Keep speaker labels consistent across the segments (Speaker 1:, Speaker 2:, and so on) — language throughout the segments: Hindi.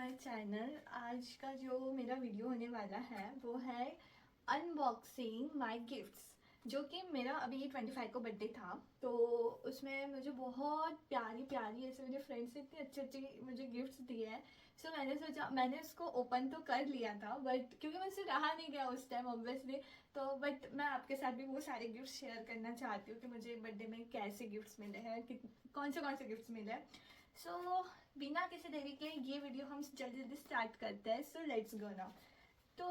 Speaker 1: My channel. आज का जो मेरा वीडियो होने वाला है वो है अनबॉक्सिंग माय गिफ्ट्स, जो कि मेरा अभी 25 को बर्थडे था। तो उसमें मुझे बहुत प्यारी प्यारी ऐसे मेरे फ्रेंड्स ने इतने अच्छे अच्छे मुझे गिफ्ट्स दिए हैं। सो मैंने सोचा, मैंने उसको ओपन तो कर लिया था बट क्योंकि मुझसे रहा नहीं गया उस टाइम ऑब्वियसली। तो बट मैं आपके साथ भी वो सारे गिफ्ट्स शेयर करना चाहती हूँ कि मुझे बर्थडे में कैसे गिफ्ट्स मिले हैं, कौन से गिफ्ट्स मिले हैं। सो बिना किसी देरी के ये वीडियो हम जल्दी जल्दी स्टार्ट करते हैं। So let's go now. तो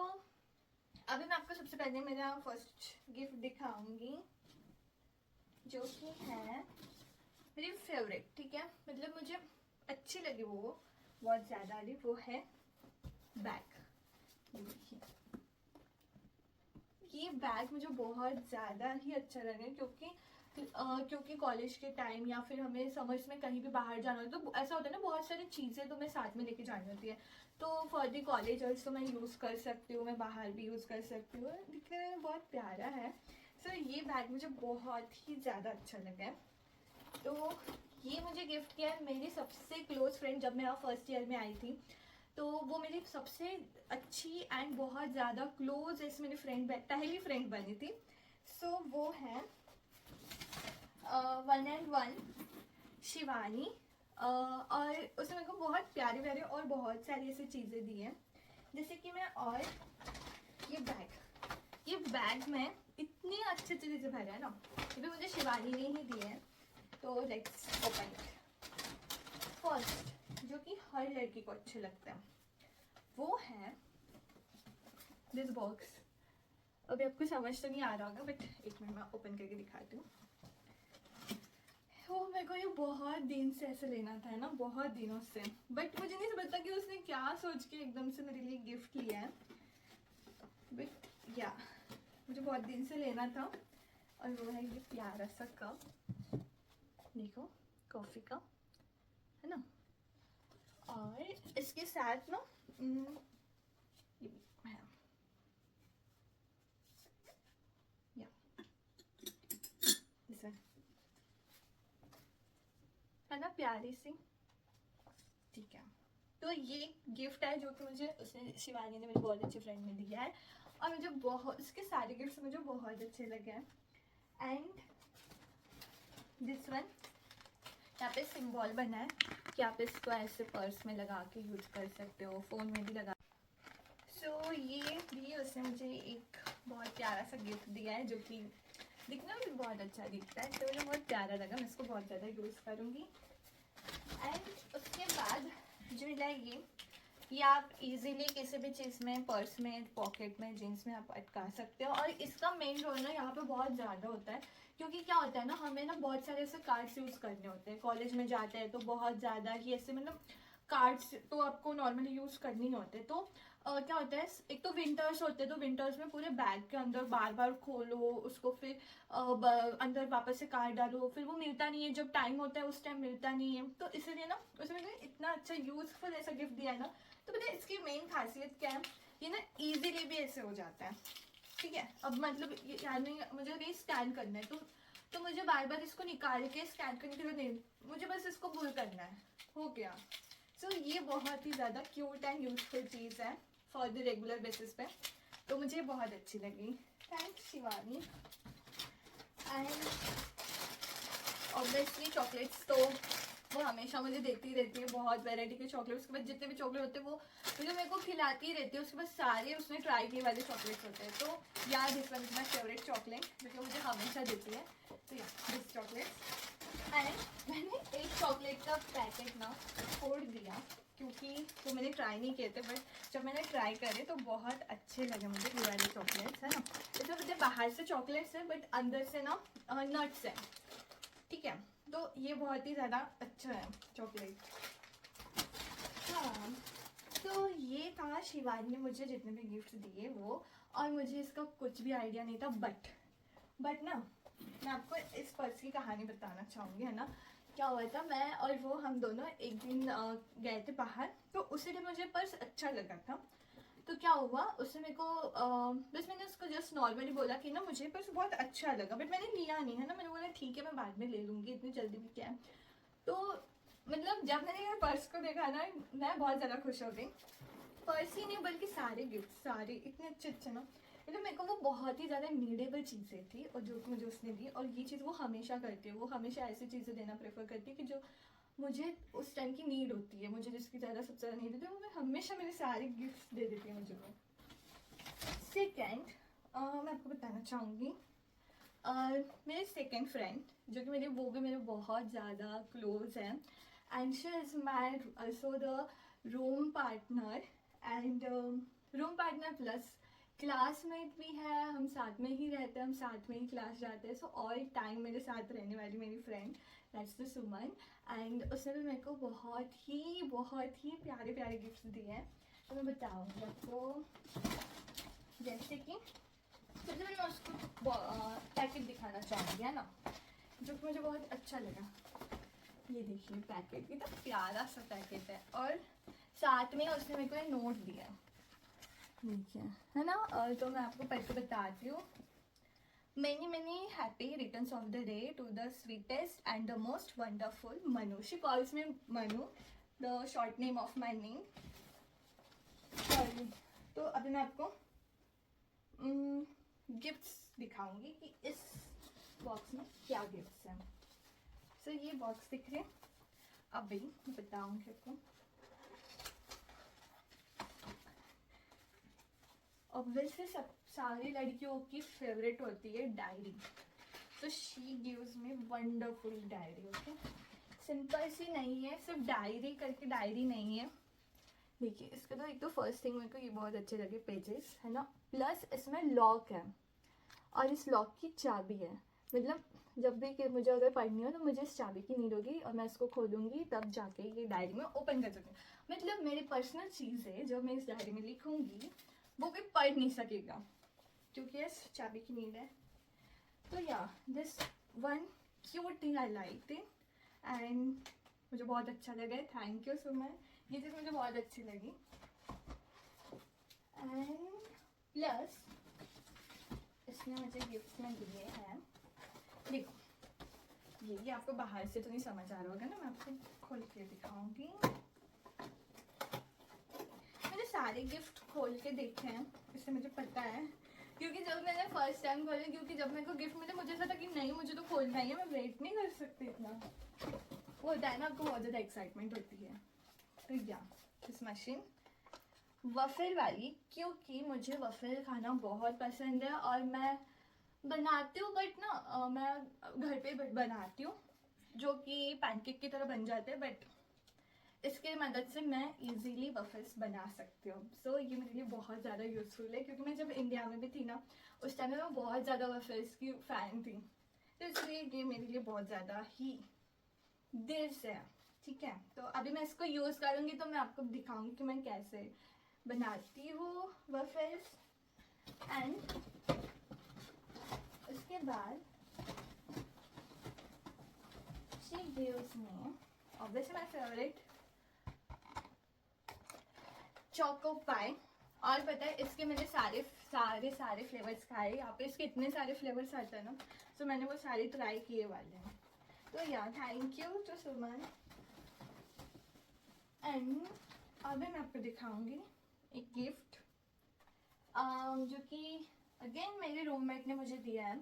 Speaker 1: अभी मैं आपको सबसे पहले मेरा फर्स्ट गिफ्ट दिखाऊंगी, जो कि है मेरी फेवरेट। ठीक है, मतलब मुझे अच्छी लगी वो बहुत ज़्यादा। वो है बैग। ये बैग मुझे बहुत ज़्यादा ही अच्छा लगा क्योंकि कॉलेज के टाइम या फिर हमें समर्स में कहीं भी बाहर जाना हो तो ऐसा होता है ना, बहुत सारी चीज़ें तो मैं साथ में लेके जानी होती है। तो फॉर दी कॉलेज तो मैं यूज़ कर सकती हूँ, मैं बाहर भी यूज़ कर सकती हूँ। दिखने में बहुत प्यारा है। सो ये बैग मुझे बहुत ही ज़्यादा अच्छा लगा है। तो ये मुझे गिफ्ट किया है मेरी सबसे क्लोज फ्रेंड, जब मैं यहाँ फर्स्ट ईयर में आई थी। तो वो मेरी सबसे अच्छी एंड बहुत ज़्यादा क्लोज ऐसे मेरी पहली फ्रेंड बनी थी। सो वो है 1 and 1 शिवानी। और उसने मेरे को बहुत प्यारे प्यारे और बहुत सारी ऐसी चीज़ें दी हैं, जैसे कि मैं और ये बैग में इतनी अच्छी अच्छी चीज़ें भरे हैं ना, ये भी मुझे शिवानी ने ही दी है। तो लेट्स ओपन इट। फर्स्ट, जो कि हर लड़की को अच्छे लगते हैं, वो है दिस बॉक्स। अभी आपको समझ तो नहीं आ रहा होगा बट एक मिनट मैं ओपन करके दिखाती हूँ। वो मेरे को ये बहुत दिन से ऐसे लेना था, है ना, बहुत दिनों से। बट मुझे नहीं पता कि उसने क्या सोच के एकदम से मेरे लिए गिफ्ट लिया है। बट या मुझे बहुत दिन से लेना था। और वो है ये प्यारा सा कप, देखो, कॉफ़ी का, है ना। और इसके साथ ना ये है, या है ना, प्यारी सी। ठीक है, तो ये गिफ्ट है जो कि मुझे उसने, शिवानी ने, मेरी बहुत अच्छी फ्रेंड ने दिया है। और मुझे बहुत, उसके सारे गिफ्ट्स मुझे बहुत अच्छे लगे हैं। एंड दिस वन, यहाँ पे सिंबल बना है कि आप इसको ऐसे पर्स में लगा के यूज कर सकते हो, फोन में भी लगा। सो ये भी उसने मुझे एक बहुत प्यारा सा गिफ्ट दिया है, जो कि दिखने में भी बहुत अच्छा दिखता है। तो मुझे बहुत प्यारा लगा, मैं इसको बहुत ज़्यादा यूज़ करूँगी। एंड उसके बाद जो मिला ये आप इजीली किसी भी चीज़ में, पर्स में, पॉकेट में, जीन्स में आप अटका सकते हो। और इसका मेन रोल ना यहाँ पे बहुत ज़्यादा होता है, क्योंकि क्या होता है ना, हमें ना बहुत सारे ऐसे कार्ड्स यूज़ करने होते हैं। कॉलेज में जाते हैं तो बहुत ज़्यादा ही ऐसे, मतलब कार्ड्स तो आपको नॉर्मली यूज़ करने ही होते हैं। तो क्या होता है, एक तो विंटर्स होते हैं, तो विंटर्स में पूरे बैग के अंदर बार बार खोलो उसको, फिर अंदर वापस से कार्ड डालो, फिर वो मिलता नहीं है, जब टाइम होता है उस टाइम मिलता नहीं है। तो इसलिए ना उसमें इतना अच्छा यूजफुल ऐसा गिफ्ट दिया है ना। तो पता है इसकी मेन खासियत क्या है, ये ना इजीली भी ऐसे हो जाता है। ठीक है, अब मतलब ये याद नहीं, मुझे कहीं स्कैन करना है तो मुझे बार बार इसको निकाल के स्कैन करने के लिए नहीं, मुझे बस इसको पुल करना है, हो गया। सो ये बहुत ही ज़्यादा क्यूट एंड यूजफुल चीज़ है फॉर द रेगुलर बेसिस पे। तो मुझे बहुत अच्छी लगी। Thanks Shivani. And obviously chocolates तो वो हमेशा मुझे देती रहती है, बहुत वैरायटी के चॉकलेट्स। उसके बाद जितने भी चॉकलेट होते हैं वो मुझे मेरे को खिलाती ही रहती है। उसके बाद सारे उसने ट्राई किए वाले चॉकलेट्स होते हैं। तो यार this one is my favourite chocolate, जो कि मुझे हमेशा देती है। तो या दिस चॉकलेट। एंड मैंने एक चॉकलेट का पैकेट ना फोड़ दिया, क्योंकि वो मैंने ट्राई नहीं किए थे, बट जब मैंने ट्राई करे तो बहुत अच्छे लगे मुझे ये वाले चॉकलेट्स, है ना। इसमें मुझे बाहर से चॉकलेट्स है बट अंदर से ना नट्स है। ठीक है, तो ये बहुत ही ज़्यादा अच्छा है चॉकलेट। हाँ, तो ये था शिवानी ने मुझे जितने भी गिफ्ट दिए वो। और मुझे इसका कुछ भी आइडिया नहीं था, बट ना मैं आपको इस पर्स की कहानी बताना चाहूँगी, है ना। क्या हुआ था, मैं और वो, हम दोनों एक दिन गए थे बाहर। तो उसी दिन मुझे पर्स अच्छा लगा था। तो क्या हुआ, उसने मेरे को बस मैंने उसको जस्ट नॉर्मली बोला कि ना मुझे पर्स बहुत अच्छा लगा, बट मैंने लिया नहीं, है ना। मैंने बोला ठीक है मैं बाद में ले लूँगी, इतनी जल्दी भी क्या है। तो मतलब जब मैंने ये पर्स को देखा ना, मैं बहुत ज़्यादा खुश हो गई। पर्स ही नहीं बल्कि सारे गिफ्ट, सारे इतने अच्छे अच्छे ना। मतलब मेरे को वो बहुत ही ज़्यादा नीडेबल चीज़ें थी, और जो कि मुझे उसने दी, और ये चीज़ वो हमेशा करती है, वो हमेशा ऐसी चीज़ें देना प्रेफर करती है कि जो मुझे उस टाइम की नीड होती है, मुझे जिसकी ज़्यादा सबसे ज़्यादा नीड होती है, वो मैं हमेशा मेरे सारे गिफ्ट दे देती है मुझे वो। सेकेंड, मैं आपको बताना चाहूँगी, मेरे सेकेंड फ्रेंड, जो कि मेरे वो भी मेरे बहुत ज़्यादा क्लोज हैं, and she is my also the room partner, and room partner plus classmate भी है। हम साथ में ही रहते हैं, हम साथ में ही क्लास जाते हैं, सो ऑल टाइम मेरे साथ रहने वाली मेरी friend, that's the Suman. And उसने भी मेरे को बहुत ही प्यारे प्यारे गिफ्ट्स दिए हैं। तो मैं बताऊँगी आपको, जैसे कि सबसे पहले मैं उसको पैकेट दिखाना चाहूँगी, है ना, जो कि मुझे बहुत अच्छा लगा। ये देखिए पैकेट, कितना प्यारा सा पैकेट है, और साथ में उसने मेरे को ये नोट दिया, देखिए, है ना। तो मैं आपको पढ़ के बताती हूँ। Many many happy returns of the day to the sweetest and the most wonderful Manu. She calls me Manu, the short name of my name. Sorry. तो अभी मैं आपको गिफ्ट्स दिखाऊंगी कि इस बॉक्स में क्या गिफ्ट्स हैं। सो ये बॉक्स दिख रहे हैं, अभी बताऊंगी आपको। ऑब्वियसली सब सारी लड़कियों की फेवरेट होती है डायरी, तो she gives me wonderful diary. Okay, simple सी नहीं है, सिर्फ डायरी करके डायरी नहीं है। देखिए इसका तो एक तो फर्स्ट थिंग मेरे को ये बहुत अच्छे लगे, पेजेस, है ना, प्लस इसमें लॉक है, और इस लॉक की चाबी है। मतलब जब भी कि मुझे अगर पढ़नी हो तो मुझे इस चाबी की नीड होगी, और मैं इसको खोलूंगी तब जाके ये डायरी में ओपन कर सकूँगी। मतलब मेरी पर्सनल चीज़ है, जो मैं इस डायरी में लिखूंगी वो कोई पढ़ नहीं सकेगा, क्योंकि इस चाबी की नीड है। तो या this one cute thing I like it, and मुझे बहुत अच्छा लगा। थैंक यू सो मच, ये चीज़ मुझे बहुत अच्छी लगी। एंड प्लस इसने मुझे गिफ्ट में दिए हैं, देखो ये आपको बाहर से तो नहीं समझ आ रहा होगा ना, मैं आपको खोल के दिखाऊंगी। मैंने सारे गिफ्ट खोल के देखे हैं, इससे मुझे पता है, क्योंकि जब मैंने फर्स्ट टाइम खोले, क्योंकि जब मेरे को गिफ्ट मिले मुझे ऐसा था कि नहीं मुझे तो खोलना ही है, मैं वेट नहीं कर सकती इतना। वो होता है ना, आपको बहुत ज़्यादा एक्साइटमेंट होती है। तो या इस मशीन वफ़ल वाली, क्योंकि मुझे वफ़ल खाना बहुत पसंद है, और मैं बनाती हूँ, बट ना मैं घर पे बनाती हूँ, जो कि पैनकेक की तरह बन जाते हैं, बट इसके मदद से मैं इजीली वफ़ल्स बना सकती हूँ। सो ये मेरे लिए बहुत ज़्यादा यूज़फुल है, क्योंकि मैं जब इंडिया में भी थी ना, उस टाइम में मैं बहुत ज़्यादा वफ़ल्स की फ़ैन थी, तो इसलिए ये मेरे लिए बहुत ज़्यादा ही दिल से है। ठीक है, तो अभी मैं इसको यूज़ करूँगी, तो मैं आपको दिखाऊंगी कि मैं कैसे बनाती हूँ वफ़ल्स। एंड उसके बाद she gives me obviously my favourite choco pie. और पता है इसके मैंने सारे फ्लेवर्स खाए, यहाँ पे इसके इतने सारे फ्लेवर्स आते हैं ना, तो मैंने वो सारे ट्राई किए वाले हैं। तो yeah thank you to Suman. And अभी मैं आपको दिखाऊंगी एक गिफ्ट, जो कि अगेन मेरे रूममेट ने मुझे दिया है।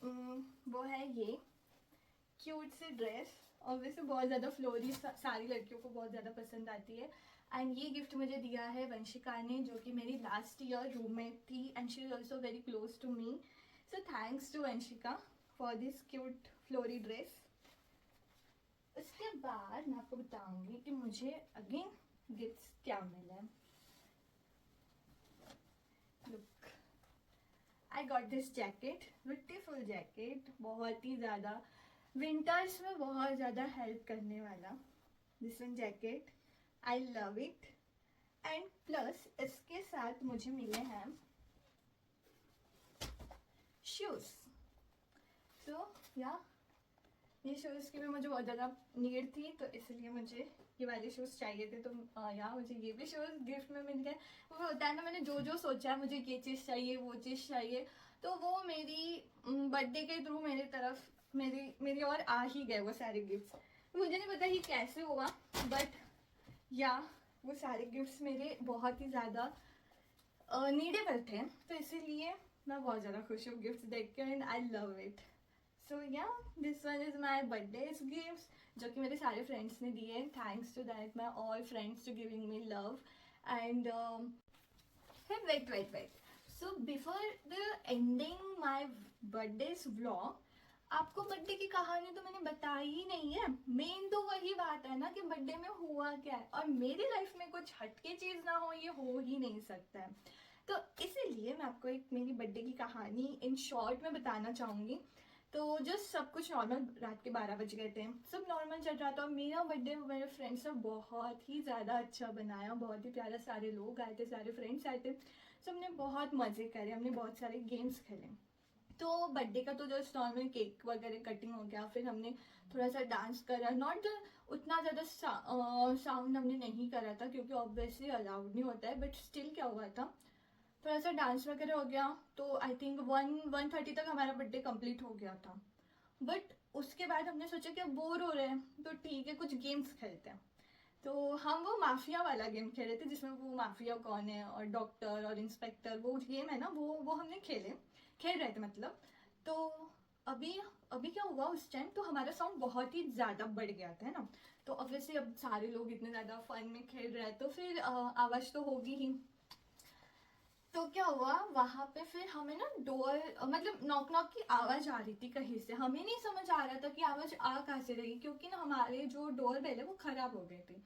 Speaker 1: वो है ये क्यूट सी ड्रेस, ऑब्वियसली बहुत ज़्यादा फ्लोरी सारी लड़कियों को बहुत ज़्यादा पसंद आती है। एंड ये गिफ्ट मुझे दिया है वंशिका ने, जो कि मेरी लास्ट ईयर रूममेट थी, and she is also very close to me. So thanks to Vanshika for this cute flowery dress. उसके बाद मैं आपको बताऊंगी कि मुझे अगेन गिफ्ट्स क्या मिले। Look, I got this jacket, beautiful jacket, बहुत ही ज़्यादा विंटर्स में बहुत ज़्यादा हेल्प करने वाला this one jacket, I love it. And plus इसके साथ मुझे मिले हैं शूज़। सो या ये शूज़ की भी मुझे बहुत ज़्यादा नीड थी, तो इसलिए मुझे ये वाले शूज़ चाहिए थे, तो यहाँ मुझे ये भी शूज़ गिफ्ट में मिल गए। वो होता है ना, मैंने जो जो सोचा है मुझे ये चीज़ चाहिए वो चीज़ चाहिए, तो वो मेरी बर्थडे के थ्रू मेरी तरफ मेरी और आ ही गए वो सारे गिफ्ट्स। मुझे नहीं पता ये कैसे हुआ, बट या वो सारे गिफ्ट्स मेरे बहुत ही ज़्यादा नीडेबल थे, तो इसीलिए मैं बहुत ज़्यादा खुश हूँ गिफ्ट्स देख के, and I love it. So yeah this one is my birthday gifts, जो कि मेरे सारे फ्रेंड्स ने दिए. Thanks to that my all friends to giving me love. And wait. So before the ending my birthday's vlog, आपको बर्थडे की कहानी तो मैंने बताई ही नहीं है. मेन तो वही बात है ना कि बर्थडे में हुआ क्या है, और मेरी लाइफ में कुछ हटके चीज ना हो, ये हो ही नहीं सकता है. तो इसीलिए मैं आपको एक मेरी बर्थडे की कहानी इन शॉर्ट में बताना चाहूंगी. तो जस्ट सब कुछ नॉर्मल, रात के 12 बज गए थे, सब नॉर्मल चल रहा था. मेरा बर्थडे मेरे फ्रेंड्स ने बहुत ही ज़्यादा अच्छा बनाया, बहुत ही प्यारा. सारे लोग आए थे, सारे फ्रेंड्स आए थे, सबने बहुत मज़े करे, हमने बहुत सारे गेम्स खेले. तो बर्थडे का तो जस्ट नॉर्मल केक वगैरह कटिंग हो गया, फिर हमने थोड़ा सा डांस करा. नॉट उतना ज़्यादा साउंड हमने नहीं करा था क्योंकि ऑब्वियसली अलाउड नहीं होता है, बट स्टिल क्या हुआ था, थोड़ा सा डांस वगैरह हो गया. तो आई थिंक 1:30 तक हमारा बर्थडे कंप्लीट हो गया था. बट उसके बाद हमने सोचा कि अब बोर हो रहे हैं, तो ठीक है कुछ गेम्स खेलते हैं. तो हम वो माफिया वाला गेम खेल रहे थे, जिसमें वो माफिया कौन है और डॉक्टर और इंस्पेक्टर, वो गेम है ना, वो हमने खेल रहे थे मतलब. तो अभी अभी क्या हुआ उस टाइम, तो हमारा साउंड बहुत ही ज़्यादा बढ़ गया था, है ना. तो ऑब्वियसली अब सारे लोग इतने ज़्यादा फन में खेल रहे हैं, तो फिर आवाज़ तो होगी ही. तो क्या हुआ वहां पे, फिर हमें ना डोर मतलब नॉक नॉक की आवाज आ रही थी कहीं से. हमें नहीं समझ आ रहा था कि आवाज आ कहाँ से रही, क्योंकि ना हमारे जो डोर बेल है वो खराब हो गई थी.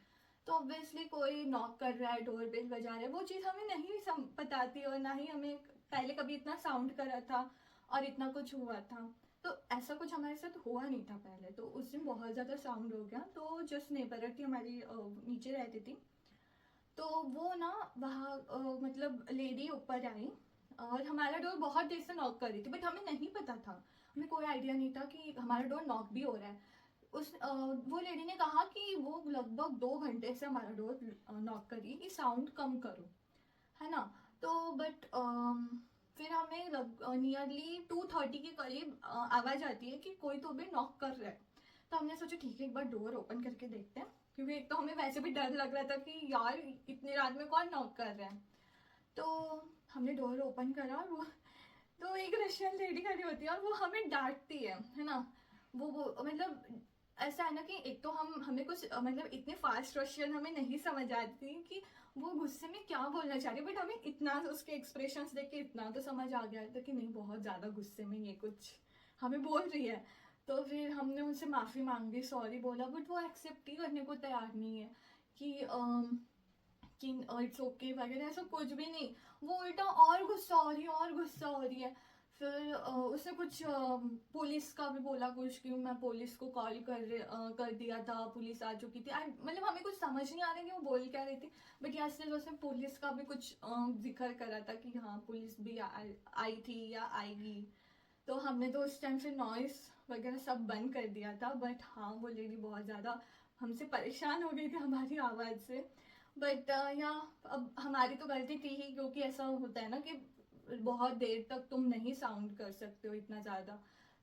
Speaker 1: तो ऑब्वियसली कोई नॉक कर रहा है, डोर बेल बजा रहा है, वो चीज़ हमें नहीं पता थी, और ना ही हमें पहले कभी इतना साउंड करा था और इतना कुछ हुआ था. तो ऐसा कुछ हमारे साथ हुआ नहीं था पहले. तो उस दिन बहुत ज़्यादा साउंड हो गया. तो जस्ट नेबर थी हमारी, नीचे रहती थी, तो वो ना वहाँ मतलब लेडी ऊपर आई और हमारा डोर बहुत देर से नॉक कर रही थी, बट हमें नहीं पता था, हमें कोई आइडिया नहीं था कि हमारा डोर नॉक भी हो रहा है. वो लेडी ने कहा कि वो लगभग 2 घंटे से हमारा डोर नॉक कर रही है, कि साउंड कम करो, है ना. तो बट फिर हमें नियरली 2:30 के करीब आवाज़ आती है कि कोई तो भी नॉक कर रहा है. तो हमने सोचा ठीक है एक बार डोर ओपन करके देखते हैं, क्योंकि एक तो हमें वैसे भी डर लग रहा था कि यार इतनी रात में कौन नॉक कर रहा है. तो हमने डोर ओपन करा, और वो तो एक रशियन लेडी खड़ी होती है और वो हमें डांटती है ना. वो मतलब ऐसा है ना कि एक तो हमें कुछ मतलब इतने फास्ट रशियन हमें नहीं समझ आती कि वो गुस्से में क्या बोलना चाह रही है, बट हमें इतना उसके एक्सप्रेशंस देख के इतना तो समझ आ गया था कि नहीं बहुत ज़्यादा गुस्से में ये कुछ हमें बोल रही है. तो फिर हमने उनसे माफ़ी मांगी, सॉरी बोला, बट वो एक्सेप्ट ही करने को तैयार नहीं है कि इट्स ओके वगैरह, ऐसा कुछ भी नहीं. वो उल्टा और गुस्सा हो रही है, और गुस्सा हो रही है. फिर उसने कुछ पुलिस का भी बोला कुछ, कि मैं पुलिस को कॉल कर दिया था, पुलिस आ चुकी थी. मतलब हमें कुछ समझ नहीं आ रहा कि वो बोल क्या रही थी, बट यहाँ से उसने पुलिस का भी कुछ जिक्र करा था कि हाँ पुलिस भी आई थी या आएगी. तो हमने तो उस टाइम से नॉइस वगैरह सब बंद कर दिया था. बट हाँ वो लेडी बहुत ज़्यादा हमसे परेशान हो गई थी हमारी आवाज़ से. बट या अब हमारी तो गलती थी ही, क्योंकि ऐसा होता है ना कि बहुत देर तक तुम नहीं साउंड कर सकते हो इतना ज़्यादा.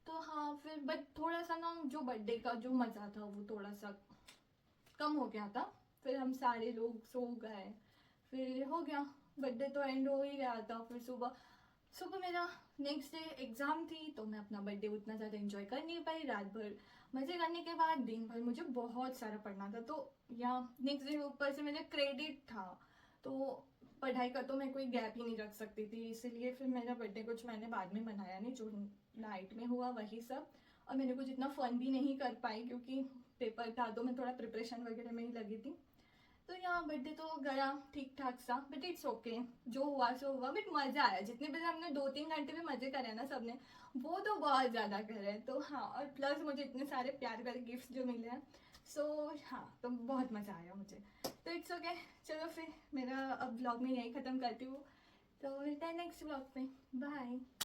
Speaker 1: तो हाँ फिर बट थोड़ा सा ना जो बर्थडे का जो मज़ा था वो थोड़ा सा कम हो गया था. फिर हम सारे लोग सो गए, फिर हो गया, बर्थडे तो एंड हो ही गया था. फिर सुबह सुबह मेरा नेक्स्ट डे एग्ज़ाम थी, तो मैं अपना बर्थडे उतना ज़्यादा एंजॉय कर नहीं पाई. रात भर मज़े करने के बाद दिन भर मुझे बहुत सारा पढ़ना था. तो या नेक्स्ट डे ऊपर से मेरा क्रेडिट था, तो पढ़ाई का तो मैं कोई गैप ही नहीं रख सकती थी. इसीलिए फिर मेरा बर्थडे कुछ मैंने बाद में मनाया नहीं, जो नाइट में हुआ वही सब. और मैंने कुछ इतना फ़न भी नहीं कर पाई क्योंकि पेपर था, तो मैं थोड़ा प्रिपरेशन वगैरह में ही लगी थी. तो यहाँ बर्थडे तो गया ठीक ठाक सा, बट इट्स ओके, जो हुआ सो हुआ. बट मज़ा आया, जितने भी हमने 2-3 घंटे में मज़े करे ना सबने, वो तो बहुत ज़्यादा करे. तो हाँ, और प्लस मुझे इतने सारे प्यारे प्यारे गिफ्ट जो मिले हैं, सो हाँ तो बहुत मज़ा आया मुझे. तो इट्स ओके. चलो फिर मेरा अब ब्लॉग में यही ख़त्म करती हूँ, तो मिलता है नेक्स्ट ब्लॉग में. बाय.